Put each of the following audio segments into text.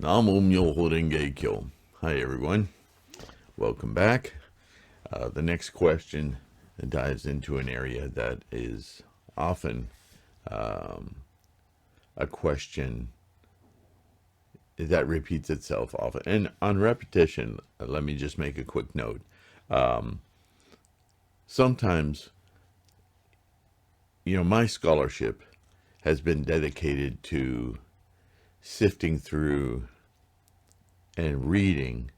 Namo Myoho Renge Kyo. Hi, everyone. Welcome back. The next question dives into an area that is often a question that repeats itself often. And on repetition, let me just make a quick note. Sometimes, my scholarship has been dedicated to sifting through and reading,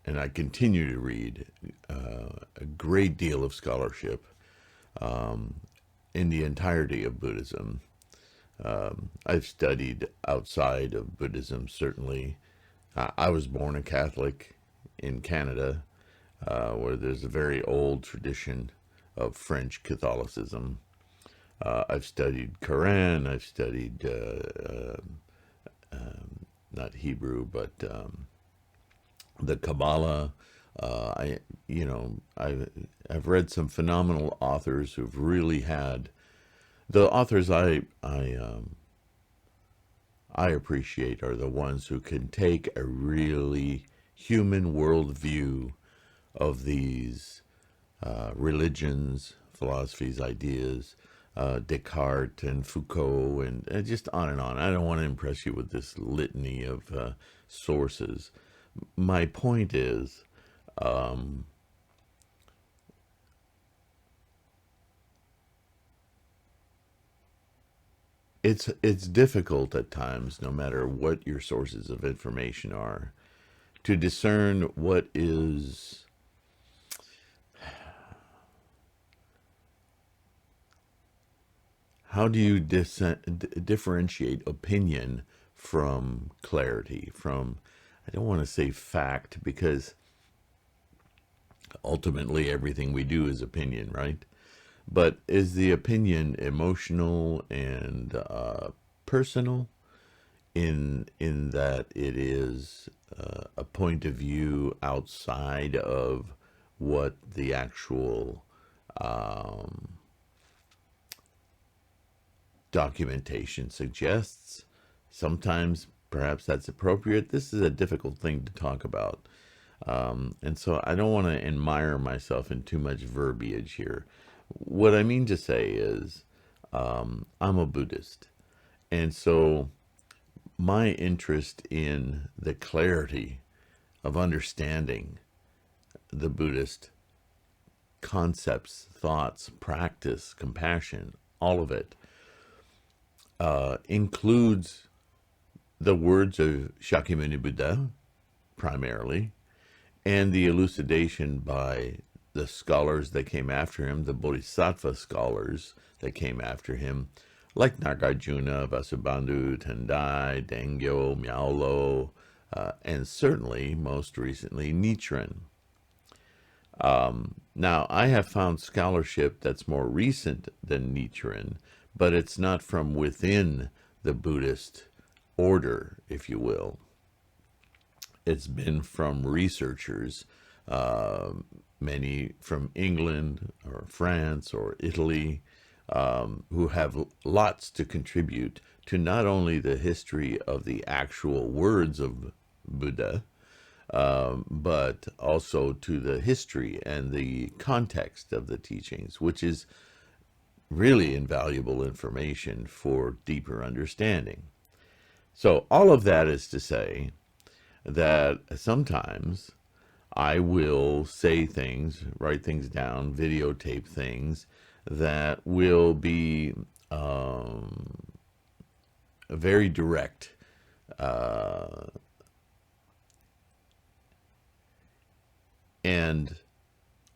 and I continue to read a great deal of scholarship in the entirety of Buddhism. I've studied outside of Buddhism, certainly. I was born a Catholic in Canada, where there's a very old tradition of French Catholicism. I've studied Quran, I've studied not Hebrew, but the Kabbalah. I've read some phenomenal authors who've really had the authors I appreciate are the ones who can take a really human worldview of these religions, philosophies, ideas, Descartes and Foucault, and just on and on. I don't want to impress you with this litany of sources. My point is, it's difficult at times, no matter what your sources of information are, to discern what is how do you differentiate opinion from clarity, from, I don't want to say fact, because ultimately everything we do is opinion, right? But is the opinion emotional and personal in that it is a point of view outside of what the actual documentation suggests? Sometimes perhaps that's appropriate. This is a difficult thing to talk about. And so I don't want to admire myself in too much verbiage here. What I mean to say is, I'm a Buddhist. And so my interest in the clarity of understanding the Buddhist concepts, thoughts, practice, compassion, all of it, includes the words of Shakyamuni Buddha, primarily, and the elucidation by the scholars that came after him, the Bodhisattva scholars that came after him, like Nagarjuna, Vasubandhu, Tendai, Dengyo, Miaolo, and certainly, most recently, Nichiren. Now, I have found scholarship that's more recent than Nichiren, but it's not from within the Buddhist order, if you will. It's been from researchers, many from England or France or Italy, who have lots to contribute to not only the history of the actual words of Buddha, but also to the history and the context of the teachings, which is really invaluable information for deeper understanding. So all of that is to say that sometimes I will say things, write things down, videotape things that will be very direct, and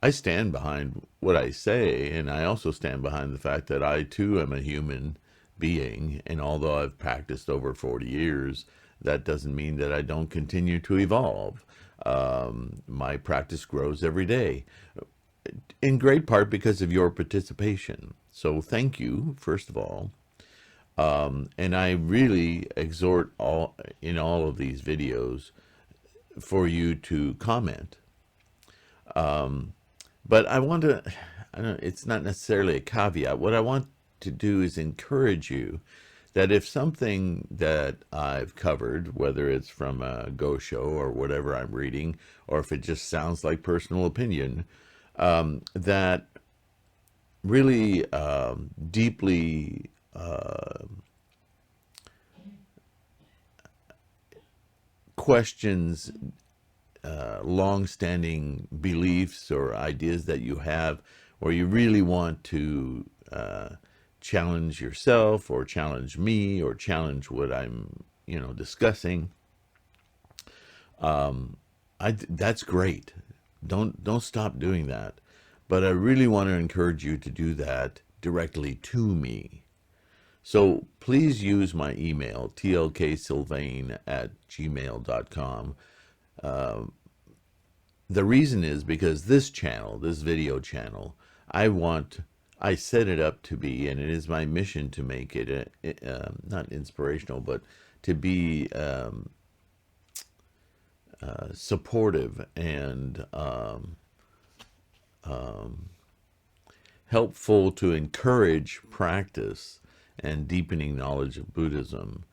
I stand behind what I say, and I also stand behind the fact that I too am a human being, and although I've practiced over 40 years, that doesn't mean that I don't continue to evolve. My practice grows every day, in great part because of your participation. So thank you, first of all. And I really exhort in all of these videos for you to comment. But I want to, I don't, it's not necessarily a caveat. What I want to do is encourage you that if something that I've covered, whether it's from a Go show or whatever I'm reading, or if it just sounds like personal opinion, that really deeply questions long-standing beliefs or ideas that you have, or you really want to challenge yourself or challenge me or challenge what I'm, discussing, that's great. Don't stop doing that. But I really want to encourage you to do that directly to me. So please use my email, tlksylvain@gmail.com. The reason is because this channel, this video channel, I set it up to be, and it is my mission to make it not inspirational, but to be supportive and helpful to encourage practice and deepening knowledge of Buddhism.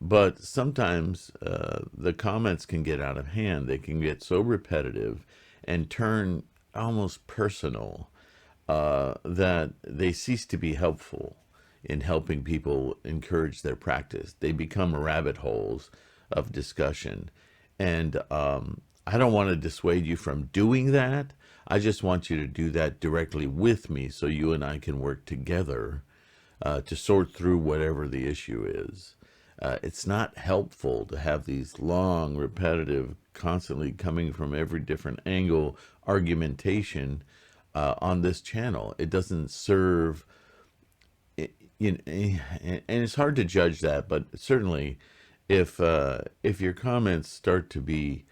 But sometimes the comments can get out of hand. They can get so repetitive and turn almost personal that they cease to be helpful in helping people encourage their practice. They become rabbit holes of discussion. And I don't want to dissuade you from doing that. I just want you to do that directly with me so you and I can work together to sort through whatever the issue is. It's not helpful to have these long, repetitive, constantly coming from every different angle argumentation on this channel. It doesn't serve, and it's hard to judge that, but certainly if your comments start to be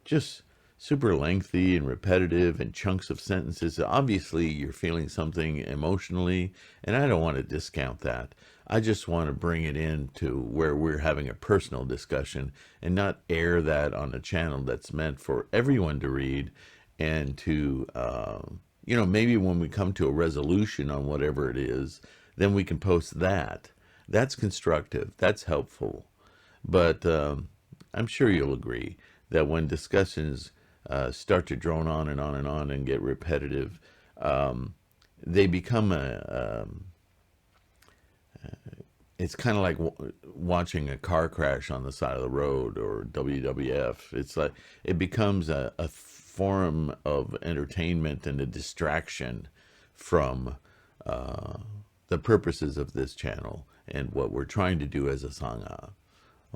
just super lengthy and repetitive and chunks of sentences, obviously you're feeling something emotionally, and I don't want to discount that. I just want to bring it into where we're having a personal discussion and not air that on a channel that's meant for everyone to read and to, maybe when we come to a resolution on whatever it is, then we can post that. That's constructive. That's helpful. But I'm sure you'll agree that when discussions start to drone on and on and on and get repetitive, they become it's kind of like watching a car crash on the side of the road or WWF. It's like it becomes a form of entertainment and a distraction from the purposes of this channel and what we're trying to do as a Sangha.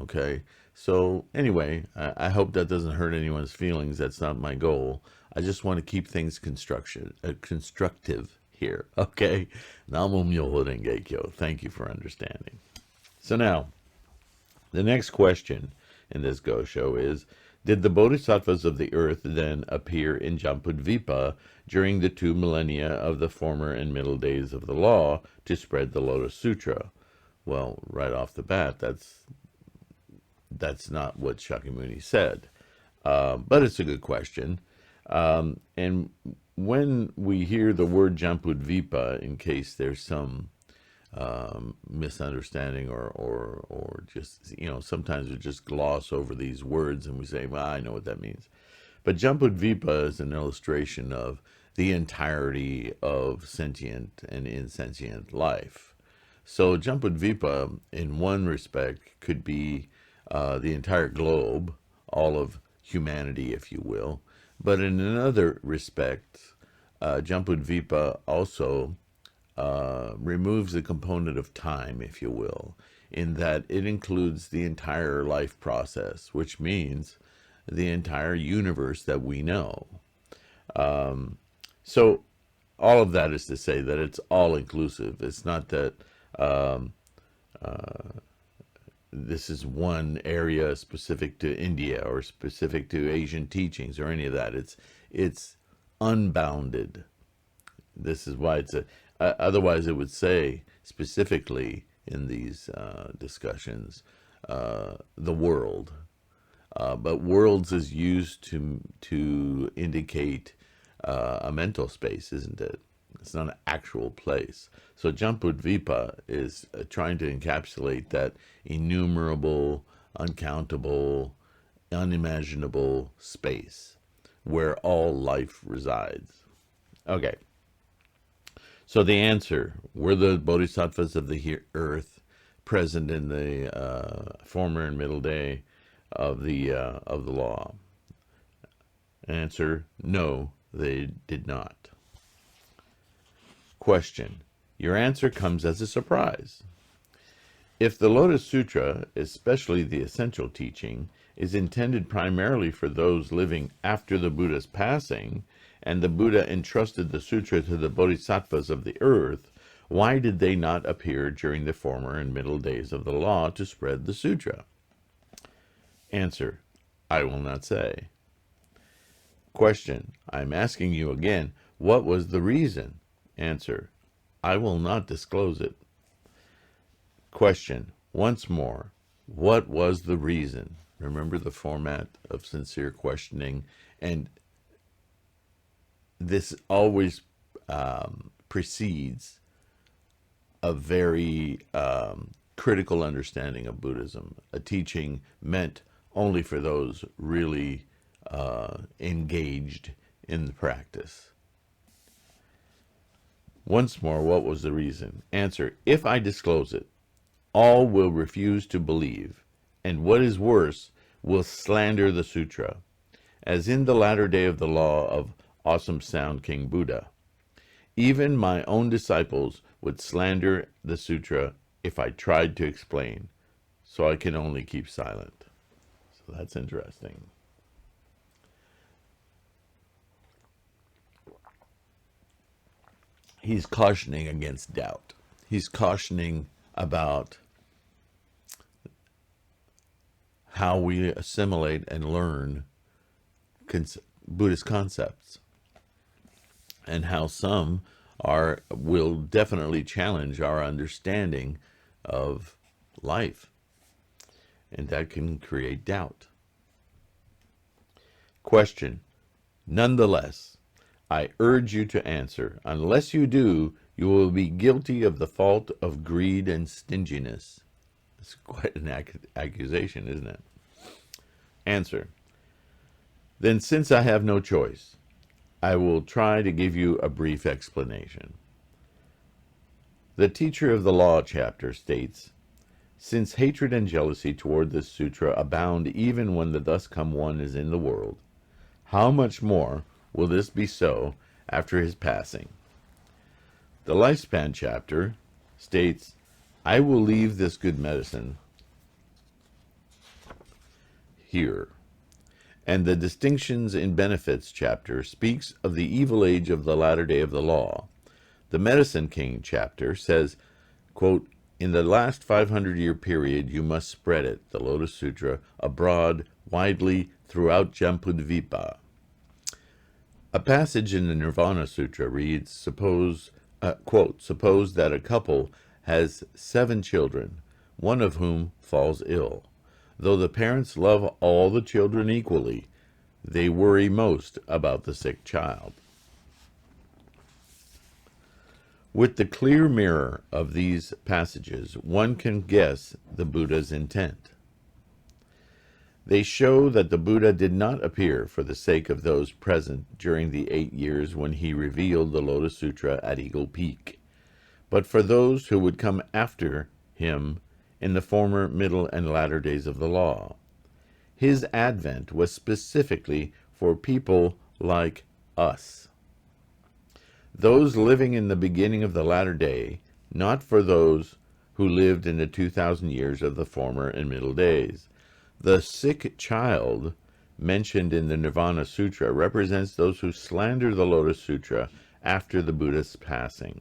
Okay, so anyway, I hope that doesn't hurt anyone's feelings. That's not my goal. I just want to keep things constructive here. Okay, Namo Myoho Renge Kyo. Thank you for understanding. So now, the next question in this Go show is, did the Bodhisattvas of the earth then appear in Jambudvipa during the 2 millennia of the former and middle days of the law to spread the Lotus Sutra? Well, right off the bat, that's not what Shakyamuni said. But it's a good question. And when we hear the word Jambudvipa, in case there's some misunderstanding or just, sometimes we just gloss over these words and we say, well, I know what that means. But Jambudvipa is an illustration of the entirety of sentient and insentient life. So Jambudvipa, in one respect, could be the entire globe, all of humanity, if you will. But in another respect, Jambudvipa also removes the component of time, if you will, in that it includes the entire life process, which means the entire universe that we know. So all of that is to say that it's all inclusive. It's not that this is one area specific to India or specific to Asian teachings or any of that. It's unbounded. This is why it's otherwise it would say specifically in these discussions the world. But worlds is used to indicate a mental space, isn't it? It's not an actual place. So Jambudvipa is trying to encapsulate that innumerable, uncountable, unimaginable space where all life resides. Okay. So the answer, were the bodhisattvas of the earth present in the former and middle day of the law? Answer, no, they did not. Question, your answer comes as a surprise. If the Lotus Sutra, especially the essential teaching, is intended primarily for those living after the Buddha's passing, and the Buddha entrusted the sutra to the bodhisattvas of the earth, why did they not appear during the former and middle days of the law to spread the sutra? Answer, I will not say. Question, I'm asking you again, what was the reason? Answer, I will not disclose it. Question, once more, what was the reason? Remember the format of sincere questioning, and this always precedes a very critical understanding of Buddhism, a teaching meant only for those really engaged in the practice. Once more, what was the reason? Answer, if I disclose it, all will refuse to believe, and what is worse, will slander the sutra, as in the latter day of the law of Awesome Sound King Buddha. Even my own disciples would slander the sutra if I tried to explain, so I can only keep silent. So that's interesting. He's cautioning against doubt. He's cautioning about how we assimilate and learn Buddhist concepts, and how some will definitely challenge our understanding of life, and that can create doubt. Question, nonetheless, I urge you to answer. Unless you do, you will be guilty of the fault of greed and stinginess. It's quite an accusation, isn't it? Answer. Then, since I have no choice, I will try to give you a brief explanation. The teacher of the law chapter states, since hatred and jealousy toward this sutra abound even when the thus come one is in the world, how much more will this be so after his passing? The lifespan chapter states, I will leave this good medicine here. And the distinctions in benefits chapter speaks of the evil age of the latter day of the law. The Medicine King chapter says, quote, in the last 500-year period you must spread it, the Lotus Sutra, abroad, widely, throughout Jambudvipa. A passage in the Nirvana Sutra reads, quote, suppose that a couple has 7 children, one of whom falls ill. Though the parents love all the children equally, they worry most about the sick child. With the clear mirror of these passages, one can guess the Buddha's intent. They show that the Buddha did not appear for the sake of those present during the 8 years when he revealed the Lotus Sutra at Eagle Peak, but for those who would come after him in the former, middle, and latter days of the law. His advent was specifically for people like us, those living in the beginning of the latter day, not for those who lived in the 2,000 years of the former and middle days. The sick child mentioned in the Nirvana Sutra represents those who slander the Lotus Sutra after the Buddha's passing.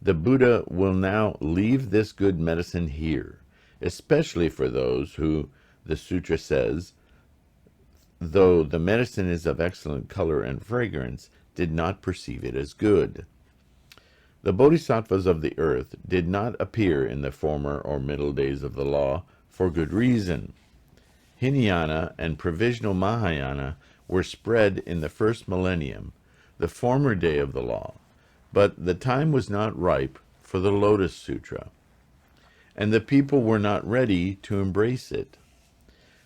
The Buddha will now leave this good medicine here, especially for those who, the sutra says, though the medicine is of excellent color and fragrance, did not perceive it as good. The bodhisattvas of the earth did not appear in the former or middle days of the law for good reason. Hinayana and provisional Mahayana were spread in the first millennium, the former day of the law. But the time was not ripe for the Lotus Sutra, and the people were not ready to embrace it.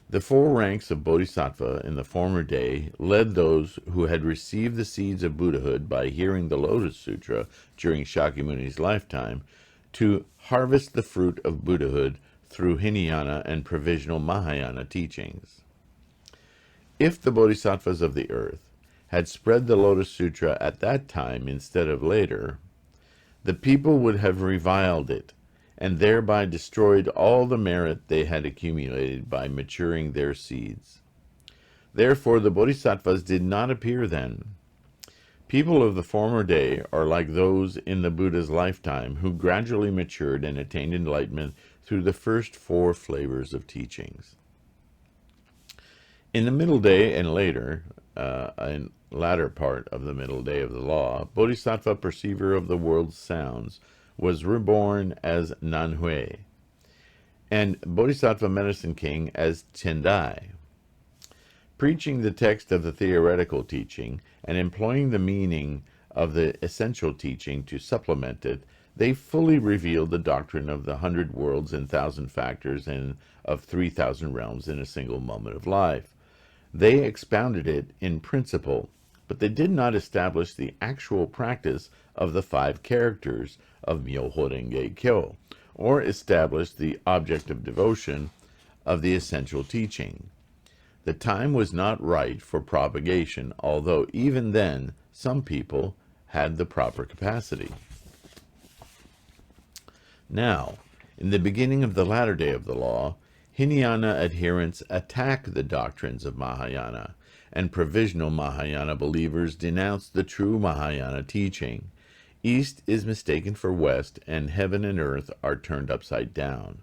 The four ranks of Bodhisattva in the former day led those who had received the seeds of Buddhahood by hearing the Lotus Sutra during Shakyamuni's lifetime to harvest the fruit of Buddhahood through Hinayana and provisional Mahayana teachings. If the Bodhisattvas of the earth had spread the Lotus Sutra at that time instead of later, the people would have reviled it and thereby destroyed all the merit they had accumulated by maturing their seeds. Therefore, the Bodhisattvas did not appear then. People of the former day are like those in the Buddha's lifetime who gradually matured and attained enlightenment through the first four flavors of teachings. In the middle day and later, and latter part of the middle day of the law, Bodhisattva perceiver of the world's sounds was reborn as Nanhui, and Bodhisattva medicine king as Tendai. Preaching the text of the theoretical teaching and employing the meaning of the essential teaching to supplement it, they fully revealed the doctrine of the 100 worlds and 1,000 factors and of 3,000 realms in a single moment of life. They expounded it in principle, but they did not establish the actual practice of the 5 characters of Myoho Renge Kyo, or establish the object of devotion of the essential teaching. The time was not right for propagation, although even then some people had the proper capacity. Now, in the beginning of the latter day of the law, Hinayana adherents attack the doctrines of Mahayana, and provisional Mahayana believers denounce the true Mahayana teaching. East is mistaken for west, and heaven and earth are turned upside down.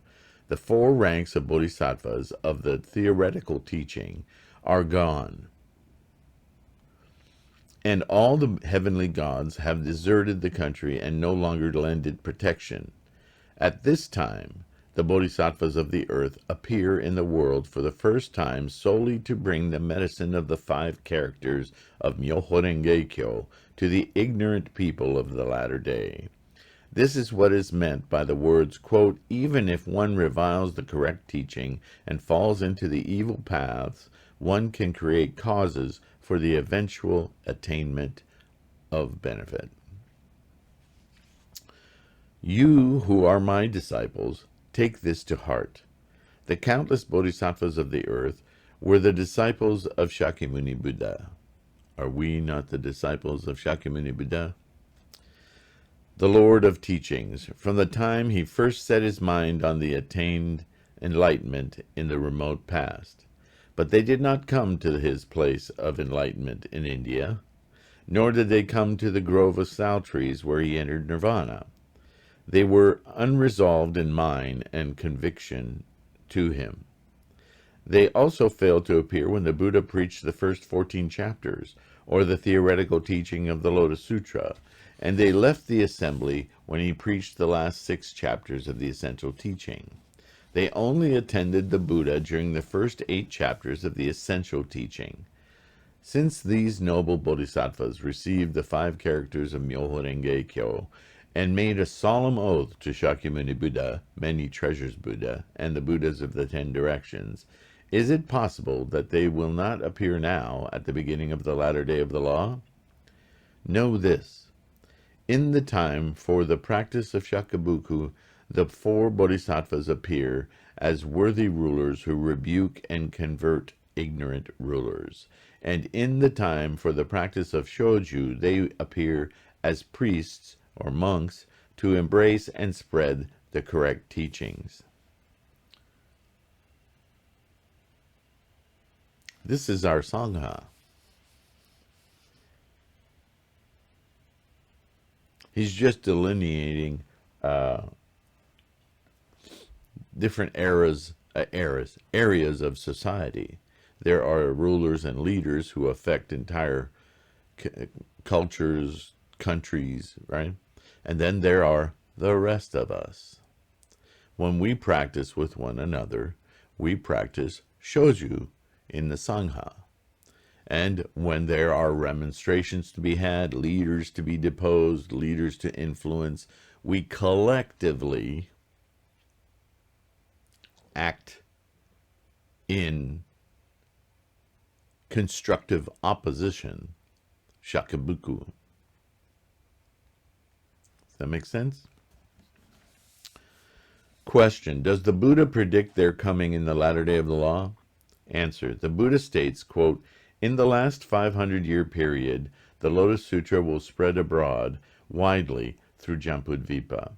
The 4 ranks of bodhisattvas of the theoretical teaching are gone, and all the heavenly gods have deserted the country and no longer lend it protection. At this time, the bodhisattvas of the earth appear in the world for the first time solely to bring the medicine of the 5 characters of Myoho Renge Kyo to the ignorant people of the latter day. This is what is meant by the words, quote, even if one reviles the correct teaching and falls into the evil paths, one can create causes for the eventual attainment of benefit. You who are my disciples, take this to heart. The countless bodhisattvas of the earth were the disciples of Shakyamuni Buddha. Are we not the disciples of Shakyamuni Buddha? The Lord of teachings, from the time he first set his mind on the attained enlightenment in the remote past. But they did not come to his place of enlightenment in India, nor did they come to the grove of sal trees where he entered nirvana. They were unresolved in mind and conviction to him. They also failed to appear when the Buddha preached the first 14 chapters, or the theoretical teaching of the Lotus Sutra, and they left the assembly when he preached the last 6 chapters of the essential teaching. They only attended the Buddha during the first 8 chapters of the essential teaching. Since these noble bodhisattvas received the 5 characters of Myoho Renge Kyo, and made a solemn oath to Shakyamuni Buddha, many treasures Buddha, and the Buddhas of the 10 directions, is it possible that they will not appear now at the beginning of the latter day of the law? Know this. In the time for the practice of Shakabuku, the 4 bodhisattvas appear as worthy rulers who rebuke and convert ignorant rulers. And in the time for the practice of Shoju, they appear as priests or monks to embrace and spread the correct teachings. This is our Sangha. He's just delineating different areas of society. There are rulers and leaders who affect entire cultures, countries, right? And then there are the rest of us. When we practice with one another, we practice shoju in the Sangha. And when there are remonstrations to be had, leaders to be deposed, leaders to influence, we collectively act in constructive opposition, shakibuku. Does that make sense? Question: does the Buddha predict their coming in the latter day of the law? Answer: the Buddha states, quote, in the last 500-year period, the Lotus Sutra will spread abroad widely through Jambudvipa.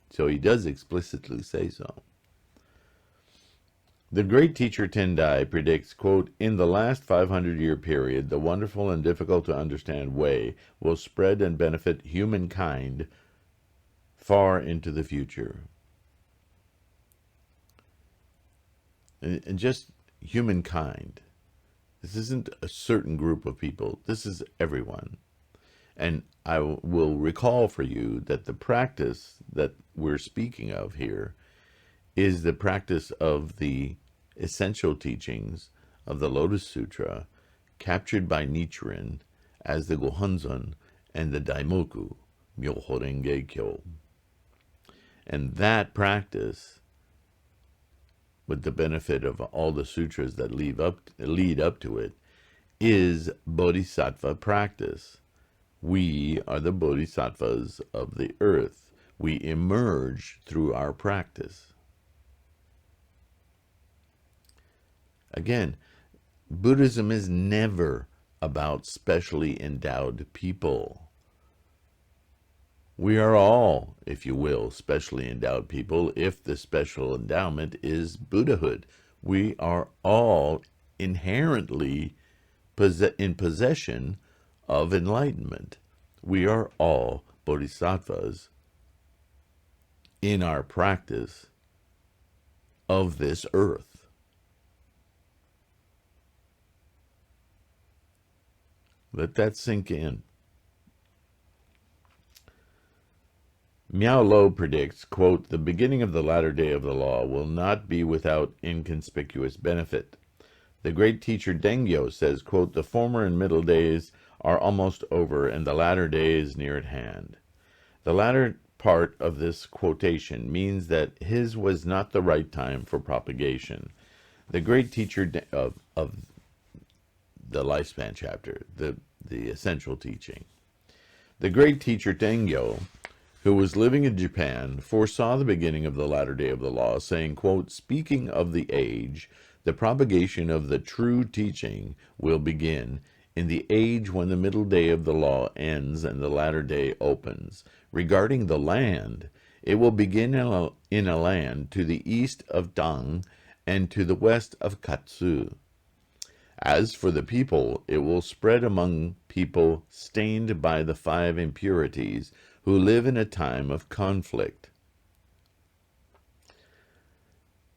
So he does explicitly say so. The great teacher Tendai predicts, quote, in the last 500-year period, the wonderful and difficult to understand way will spread and benefit humankind far into the future. And just humankind. This isn't a certain group of people. This is everyone. And I will recall for you that the practice that we're speaking of here is the practice of the essential teachings of the Lotus Sutra, captured by Nichiren as the Gohonzon and the Daimoku, Myoho Renge Kyo. And that practice, with the benefit of all the sutras that lead up to it, is bodhisattva practice. We are the bodhisattvas of the earth. We emerge through our practice. Again, Buddhism is never about specially endowed people. We are all, if you will, specially endowed people if the special endowment is Buddhahood. We are all inherently in possession of enlightenment. We are all bodhisattvas in our practice of this earth. Let that sink in. Miao Lo predicts, quote, the beginning of the latter day of the law will not be without inconspicuous benefit. The great teacher Dengyo says, quote, the former and middle days are almost over, and the latter day is near at hand. The latter part of this quotation means that his was not the right time for propagation. The great teacher of the lifespan chapter, the essential teaching. The great teacher Dengyo, who was living in Japan, foresaw the beginning of the latter day of the law, saying, quote, speaking of the age, the propagation of the true teaching will begin in the age when the middle day of the law ends and the latter day opens. Regarding the land, it will begin in a land to the east of Dang and to the west of Katsu. As for the people, it will spread among people stained by the 5 impurities, who live in a time of conflict.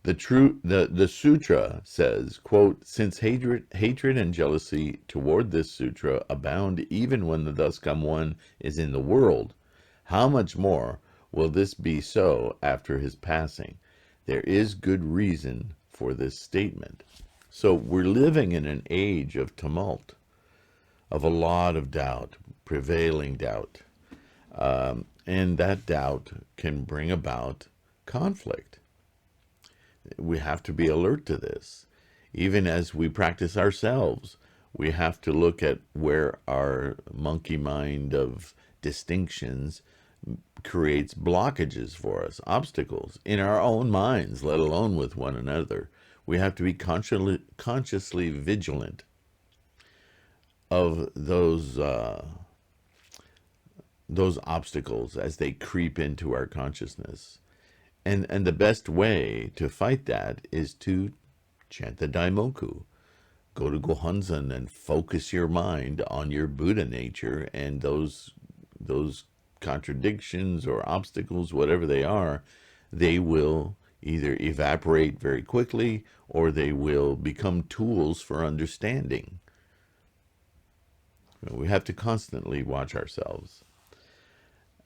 The sutra says, quote, since hatred and jealousy toward this sutra abound even when the thus come one is in the world, how much more will this be so after his passing? There is good reason for this statement. So we're living in an age of tumult, of a lot of doubt, prevailing doubt. And that doubt can bring about conflict. We have to be alert to this. Even as we practice ourselves, we have to look at where our monkey mind of distinctions creates blockages for us, obstacles in our own minds, let alone with one another. We have to be consciously vigilant of those obstacles as they creep into our consciousness. And the best way to fight that is to chant the Daimoku. Go to Gohonzon and focus your mind on your Buddha nature, and those contradictions or obstacles, whatever they are, they will either evaporate very quickly or they will become tools for understanding. We have to constantly watch ourselves.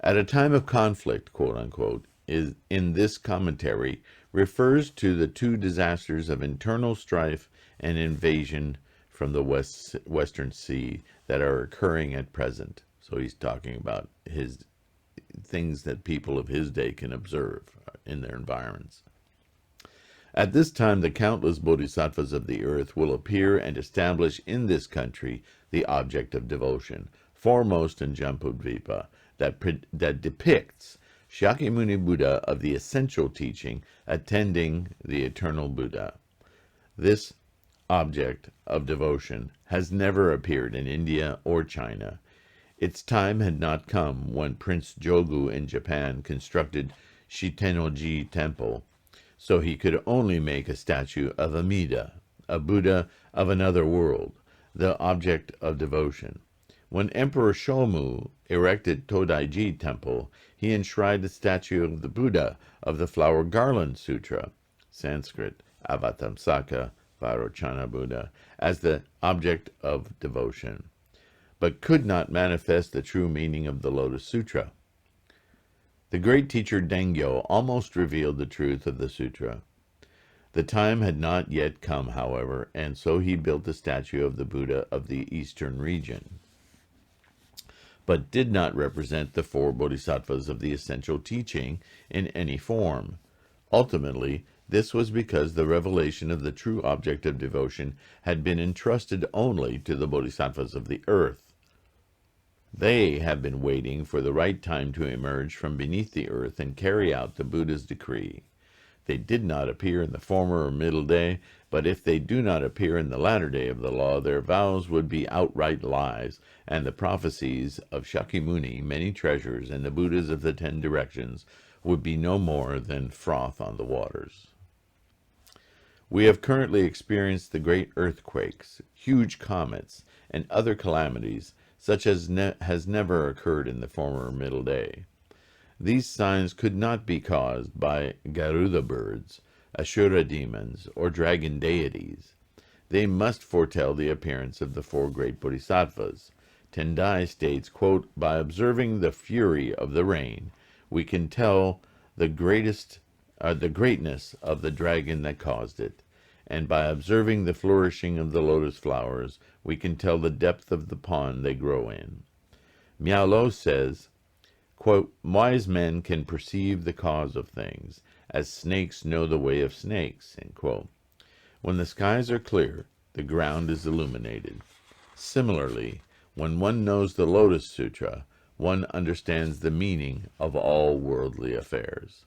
At a time of conflict, quote unquote, is in this commentary refers to the two disasters of internal strife and invasion from the Western Sea that are occurring at present. So he's talking about his things that people of his day can observe in their environments. At this time, the countless bodhisattvas of the earth will appear and establish in this country the object of devotion, foremost in Jambudvipa, that depicts Shakyamuni Buddha of the essential teaching attending the eternal Buddha. This object of devotion has never appeared in India or China. Its time had not come when Prince Jogu in Japan constructed Shitennoji Temple, so he could only make a statue of Amida, a Buddha of another world, the object of devotion. When Emperor Shomu erected Todaiji Temple, he enshrined a statue of the Buddha of the Flower Garland Sutra, Sanskrit, Avatamsaka, Vairochana Buddha, as the object of devotion, but could not manifest the true meaning of the Lotus Sutra. The great teacher Dengyo almost revealed the truth of the sutra. The time had not yet come, however, and so he built a statue of the Buddha of the eastern region, but did not represent the four bodhisattvas of the essential teaching in any form. Ultimately, this was because the revelation of the true object of devotion had been entrusted only to the bodhisattvas of the earth. They have been waiting for the right time to emerge from beneath the earth and carry out the Buddha's decree. They did not appear in the former or middle day, but if they do not appear in the latter day of the law, their vows would be outright lies, and the prophecies of Shakyamuni, many treasures, and the Buddhas of the 10 directions would be no more than froth on the waters. We have currently experienced the great earthquakes, huge comets, and other calamities such as has never occurred in the former middle day. These signs could not be caused by Garuda birds, Ashura demons, or dragon deities. They must foretell the appearance of the four great bodhisattvas. Tendai states, quote, "By observing the fury of the rain, we can tell the greatness of the dragon that caused it. And by observing the flourishing of the lotus flowers, we can tell the depth of the pond they grow in." Miao Lo says, quote, "Wise men can perceive the cause of things, as snakes know the way of snakes," end quote. When the skies are clear, the ground is illuminated. Similarly, when one knows the Lotus Sutra, one understands the meaning of all worldly affairs.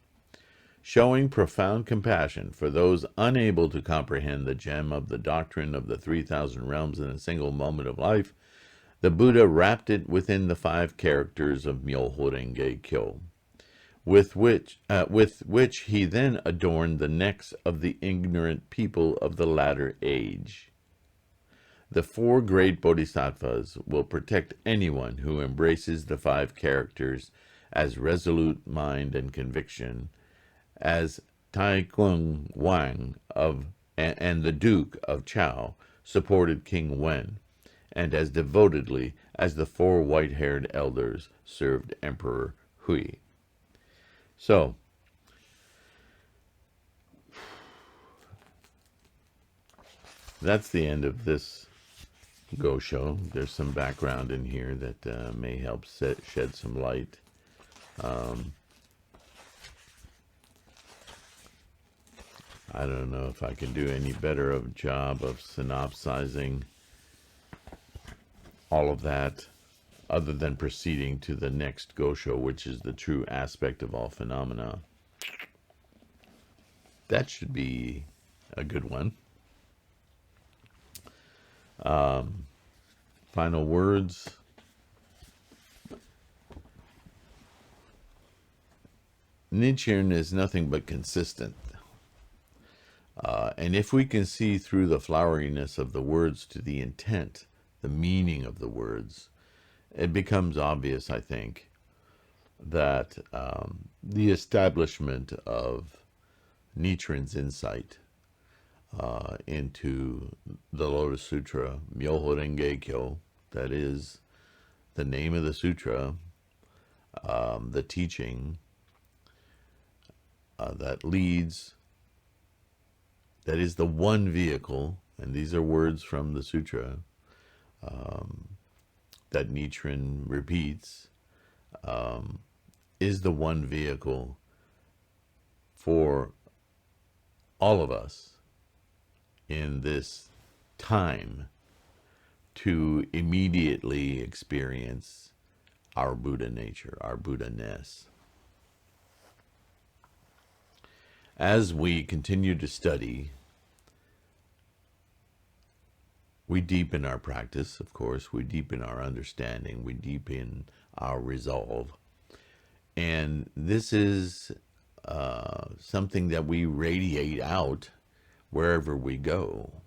Showing profound compassion for those unable to comprehend the gem of the doctrine of the 3,000 realms in a single moment of life, the Buddha wrapped it within the 5 characters of Myoho Renge Kyo, with which he then adorned the necks of the ignorant people of the latter age. The 4 great bodhisattvas will protect anyone who embraces the 5 characters as resolute mind and conviction, as Tai Kung Wang and the Duke of Chao supported King Wen, and as devotedly as the 4 white-haired elders served Emperor Hui. So, that's the end of this Gosho. There's some background in here that may help shed some light. I don't know if I can do any better of a job of synopsizing all of that, other than proceeding to the next Gosho, which is the true aspect of all phenomena. That should be a good one. Final words. Nichiren is nothing but consistent. And if we can see through the floweriness of the words to the intent, the meaning of the words, it becomes obvious, I think, that the establishment of Nichiren's insight into the Lotus Sutra, Myoho Renge Kyo, that is the name of the sutra, the teaching, that leads, that is the one vehicle, and these are words from the sutra that Nichiren repeats, is the one vehicle for all of us in this time to immediately experience our Buddha nature, our Buddha-ness. As we continue to study, we deepen our practice, of course, we deepen our understanding, we deepen our resolve. And this is something that we radiate out wherever we go.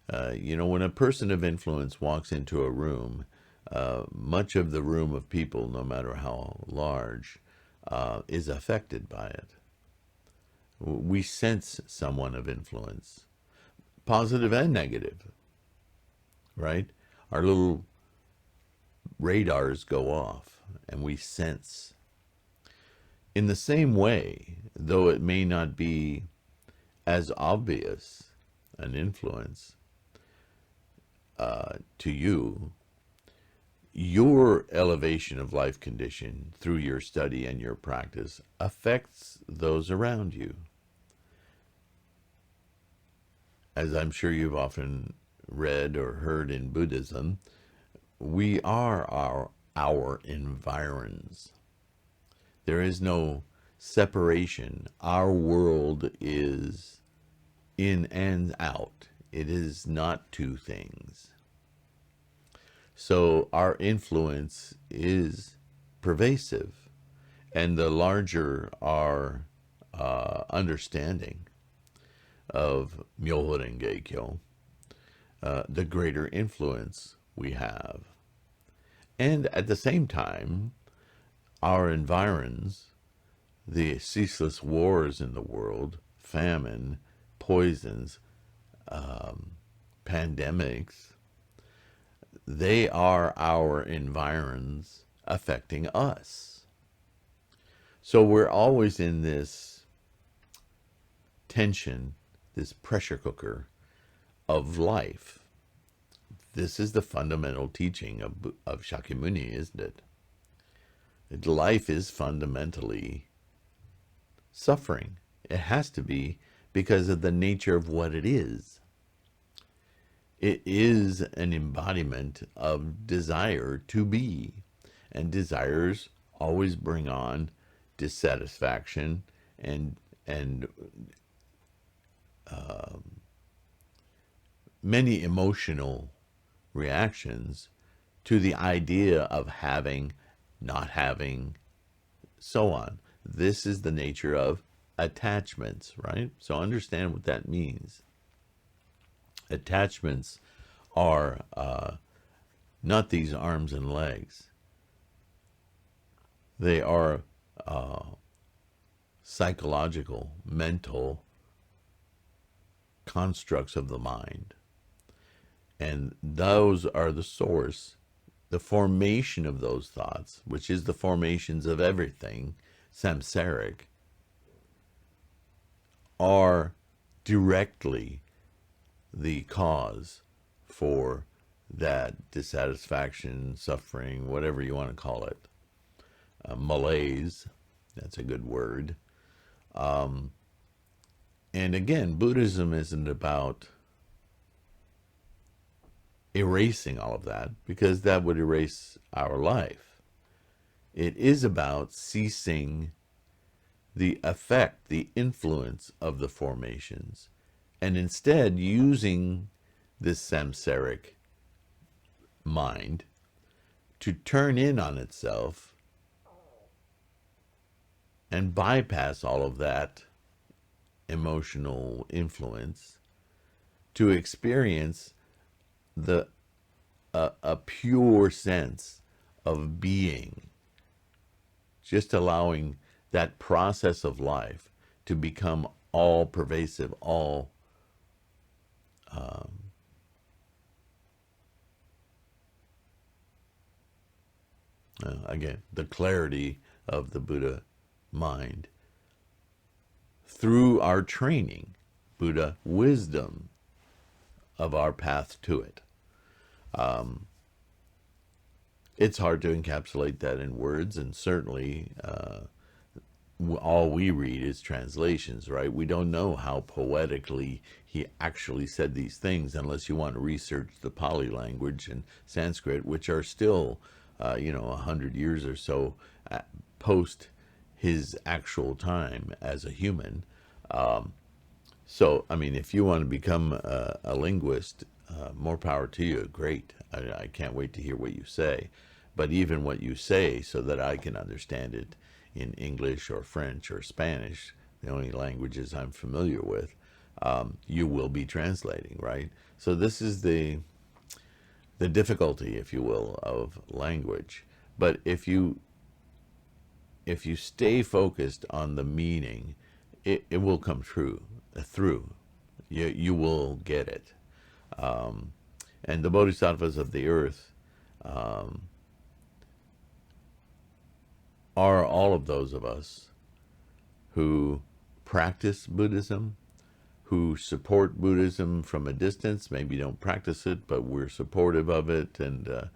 When a person of influence walks into a room, much of the room of people, no matter how large, is affected by it. We sense someone of influence, positive and negative, right? Our little radars go off and we sense. In the same way, though it may not be as obvious an influence to you, your elevation of life condition through your study and your practice affects those around you. As I'm sure you've often read or heard in Buddhism, we are our environs. There is no separation. Our world is in and out. It is not two things. So our influence is pervasive, and the larger our understanding of Myoho Renge Kyo, the greater influence we have. And at the same time, our environs, the ceaseless wars in the world, famine, poisons, pandemics, they are our environs affecting us. So we're always in this tension, this pressure cooker of life. This is the fundamental teaching of Shakyamuni, isn't it? That life is fundamentally suffering. It has to be because of the nature of what it is. It is an embodiment of desire to be. And desires always bring on dissatisfaction and many emotional reactions to the idea of having, not having, so on. This is the nature of attachments, right? So understand what that means. Attachments are not these arms and legs. They are psychological, mental constructs of the mind. And those are the source, the formation of those thoughts, which is the formations of everything samsaric, are directly the cause for that dissatisfaction, suffering, whatever you want to call it. Malaise, that's a good word. And again, Buddhism isn't about erasing all of that, because that would erase our life. It is about ceasing the effect, the influence of the formations, and instead using this samsaric mind to turn in on itself and bypass all of that emotional influence to experience a pure sense of being, just allowing that process of life to become all pervasive, all again, the clarity of the Buddha mind through our training, Buddha wisdom of our path to it. It's hard to encapsulate that in words, and certainly all we read is translations, right? We don't know how poetically he actually said these things unless you want to research the Pali language and Sanskrit, which are still, 100 years or so post his actual time as a human. So, I mean, if you want to become a linguist, more power to you. Great. I can't wait to hear what you say. But even what you say, so that I can understand it in English or French or Spanish, the only languages I'm familiar with, you will be translating, right? So this is the difficulty, if you will, of language. But if you stay focused on the meaning, it will come through. You will get it. And the bodhisattvas of the earth are all of those of us who practice Buddhism, who support Buddhism from a distance, maybe don't practice it, but we're supportive of it, and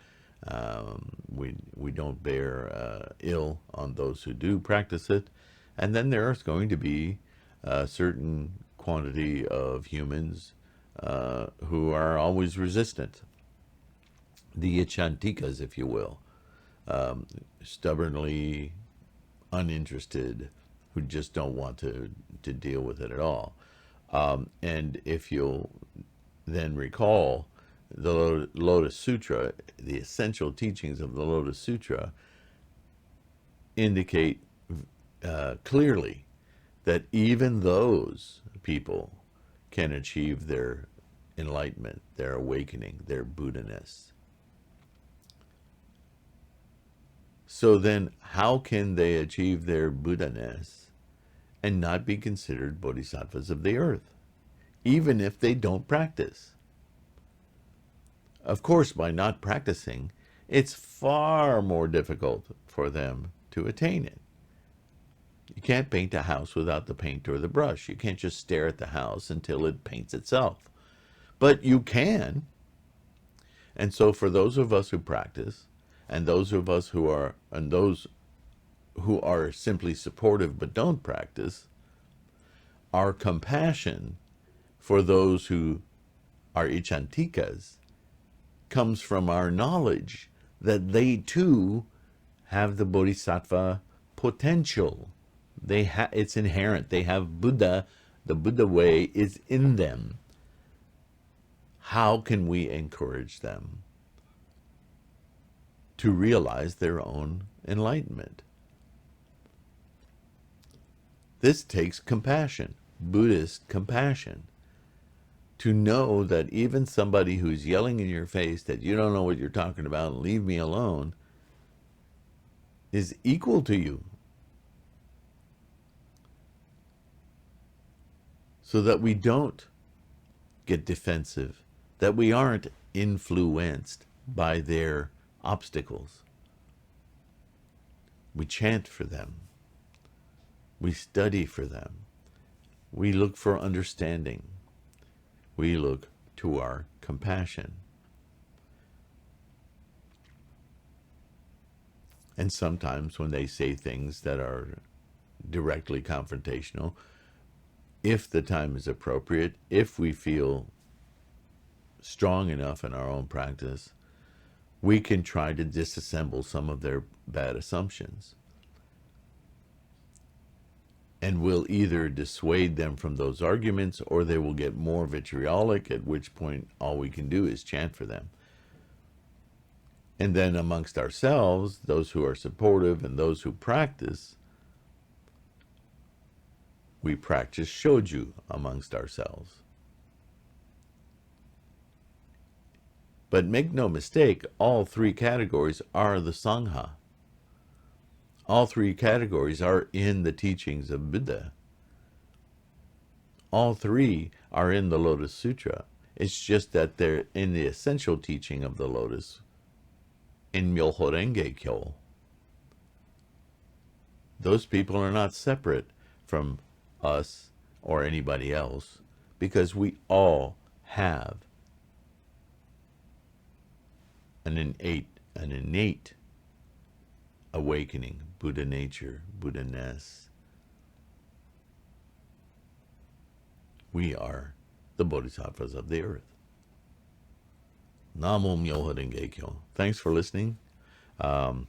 we don't bear ill on those who do practice it. And then there's going to be a certain quantity of humans who are always resistant. The Ichantikas, if you will, stubbornly uninterested, who just don't want to deal with it at all. And if you'll then recall, the Lotus Sutra, the essential teachings of the Lotus Sutra indicate clearly that even those people can achieve their enlightenment, their awakening, their Buddha-ness. So then, how can they achieve their Buddha-ness and not be considered bodhisattvas of the earth, even if they don't practice? Of course, by not practicing, it's far more difficult for them to attain it. You can't paint a house without the paint or the brush. You can't just stare at the house until it paints itself. But you can. And so for those of us who practice, and those of us who are simply supportive but don't practice, our compassion for those who are Ichantikas comes from our knowledge that they too have the bodhisattva potential. It's inherent. They have Buddha. The Buddha way is in them. How can we encourage them to realize their own enlightenment? This takes compassion, Buddhist compassion, to know that even somebody who's yelling in your face that you don't know what you're talking about and leave me alone is equal to you. So that we don't get defensive, that we aren't influenced by their obstacles. We chant for them. We study for them. We look for understanding. We look to our compassion. And sometimes when they say things that are directly confrontational, if the time is appropriate, if we feel strong enough in our own practice, we can try to disassemble some of their bad assumptions. And we'll either dissuade them from those arguments, or they will get more vitriolic, at which point all we can do is chant for them. And then amongst ourselves, those who are supportive and those who practice, we practice shoju amongst ourselves. But make no mistake, all three categories are the Sangha. All three categories are in the teachings of Buddha. All three are in the Lotus Sutra. It's just that they're in the essential teaching of the Lotus, in Myoho Renge Kyo. Those people are not separate from us or anybody else, because we all have an innate awakening, Buddha nature, Buddha-ness. We are the bodhisattvas of the earth. Namo Myoho Renge Kyo. Thanks for listening. Gosh,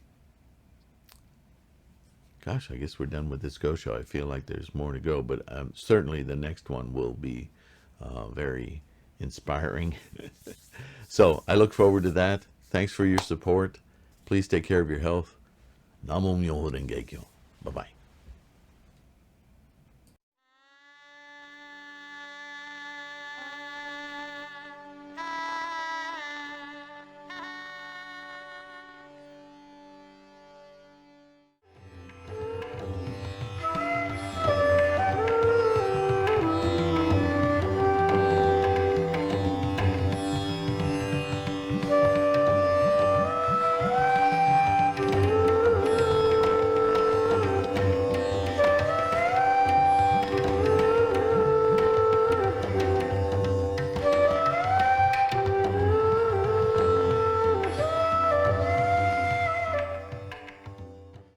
I guess we're done with this Go Show. I feel like there's more to go, but certainly the next one will be very inspiring. So I look forward to that. Thanks for your support. Please take care of your health. Namo Myoho Renge Kyo. Bye-bye.